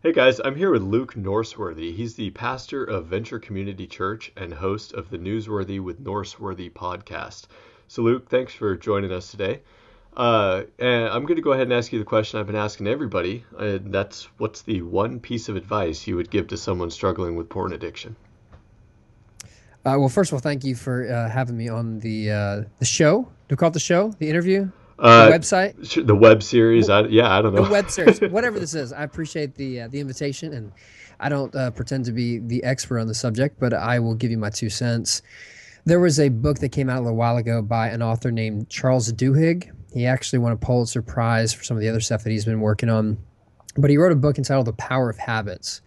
Hey guys, I'm here with Luke Norseworthy. He's the pastor of Venture Community Church and host of the Newsworthy with Norsworthy podcast. So Luke, thanks for joining us today. And I'm going to go ahead and ask you the question I've been asking everybody. That's what's the one piece of advice you would give to someone struggling with porn addiction? Well, first of all, thank you for having me on the show. Do we call it the show? The interview? The Uh, website? the web series. I don't The web know. series? Whatever this is. I appreciate the invitation, and I don't pretend to be the expert on the subject, but I will give you my 2 cents. There was a book that came out a little while ago by an author named Charles Duhigg. He actually won a Pulitzer Prize for some of the other stuff that he's been working on. But he wrote a book entitled The Power of Habits.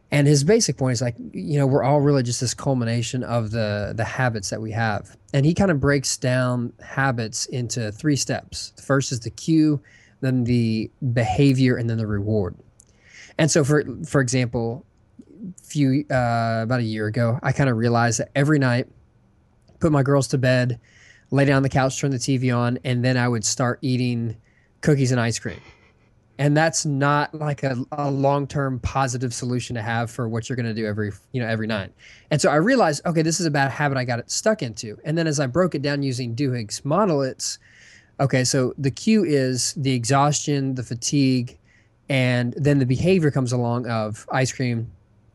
And his basic point is like, we're all really just this culmination of the habits that we have. And he kind of breaks down habits into 3 steps. The first is the cue, then the behavior, and then the reward. And so for example, about a year ago, I kind of realized that every night, put my girls to bed, lay down on the couch, turn the TV on, and then I would start eating cookies and ice cream. And that's not like a long-term positive solution to have for what you're going to do every night. And so I realized, okay, this is a bad habit I got it stuck into. And then as I broke it down using Duhigg's model, it's okay. So the cue is the exhaustion, the fatigue, and then the behavior comes along of ice cream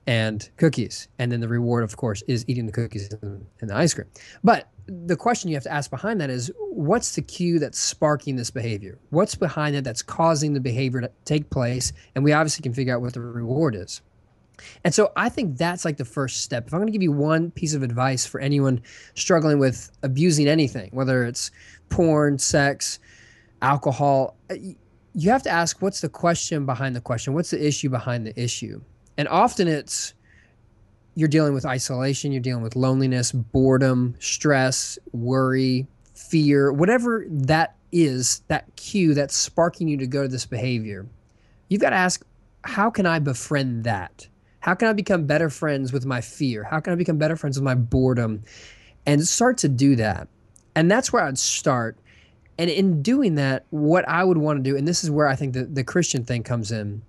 and cookies. And then the reward, of course, is eating the cookies and the ice cream. But the question you have to ask behind that is, what's the cue that's sparking this behavior? What's behind it that's causing the behavior to take place? And we obviously can figure out what the reward is. And so I think that's like the first step. If I'm going to give you one piece of advice for anyone struggling with abusing anything, whether it's porn, sex, alcohol, you have to ask, what's the question behind the question? What's the issue behind the issue? And often you're dealing with isolation, you're dealing with loneliness, boredom, stress, worry, fear, whatever that is, that cue that's sparking you to go to this behavior. You've got to ask, how can I befriend that? How can I become better friends with my fear? How can I become better friends with my boredom? And start to do that. And that's where I'd start. And in doing that, what I would want to do, and this is where I think the Christian thing comes in,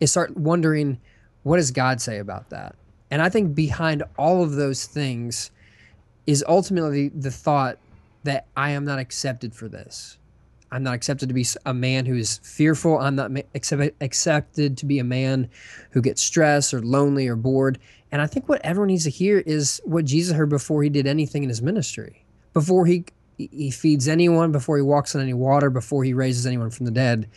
is start wondering, what does God say about that? And I think behind all of those things is ultimately the thought that I am not accepted for this. I'm not accepted to be a man who is fearful. I'm not accepted to be a man who gets stressed or lonely or bored. And I think what everyone needs to hear is what Jesus heard before he did anything in his ministry. Before he feeds anyone, before he walks on any water, before he raises anyone from the dead,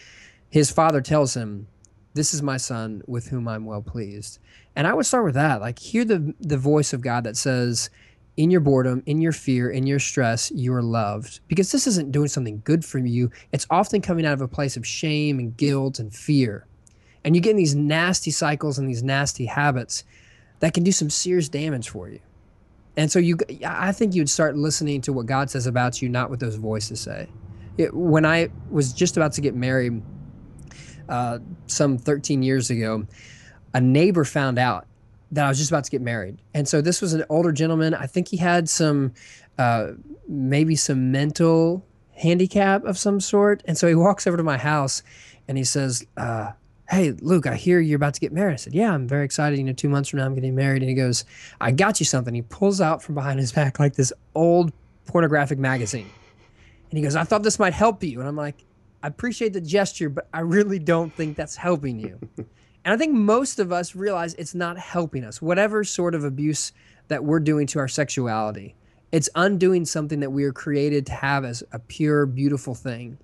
his Father tells him, "This is my son with whom I'm well pleased." And I would start with that. Like, hear the voice of God that says, in your boredom, in your fear, in your stress, you are loved. Because this isn't doing something good for you. It's often coming out of a place of shame and guilt and fear. And you get in these nasty cycles and these nasty habits that can do some serious damage for you. And so I think you'd start listening to what God says about you, not what those voices say. When I was just about to get married, some 13 years ago, a neighbor found out that I was just about to get married. And so this was an older gentleman. I think he had maybe some mental handicap of some sort. And so he walks over to my house and he says, "Hey, Luke, I hear you're about to get married." I said, "Yeah, I'm very excited. 2 months from now I'm getting married." And he goes, "I got you something." He pulls out from behind his back like this old pornographic magazine. And he goes, "I thought this might help you." And I'm like, "I appreciate the gesture, but I really don't think that's helping you." And I think most of us realize it's not helping us. Whatever sort of abuse that we're doing to our sexuality, it's undoing something that we are created to have as a pure, beautiful thing.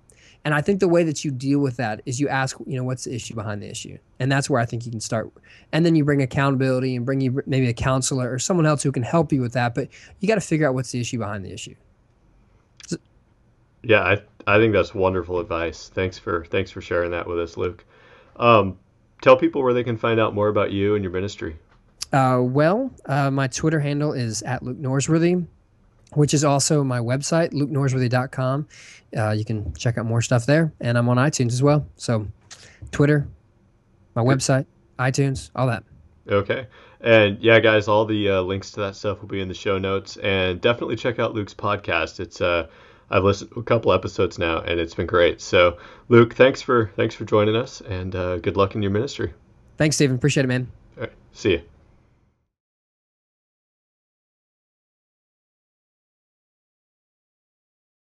And I think the way that you deal with that is you ask, what's the issue behind the issue? And that's where I think you can start. And then you bring accountability and bring you maybe a counselor or someone else who can help you with that. But you got to figure out what's the issue behind the issue. Yeah, I think that's wonderful advice. Thanks for sharing that with us, Luke. Tell people where they can find out more about you and your ministry. My Twitter handle is @LukeNorsworthy, which is also my website, LukeNorsworthy.com. You can check out more stuff there, and I'm on iTunes as well. So Twitter, my website, iTunes, all that. Okay. And yeah, guys, all the links to that stuff will be in the show notes, and definitely check out Luke's podcast. It's I've listened to a couple episodes now, and it's been great. So, Luke, thanks for joining us, and good luck in your ministry. Thanks, Stephen. Appreciate it, man. All right, see you.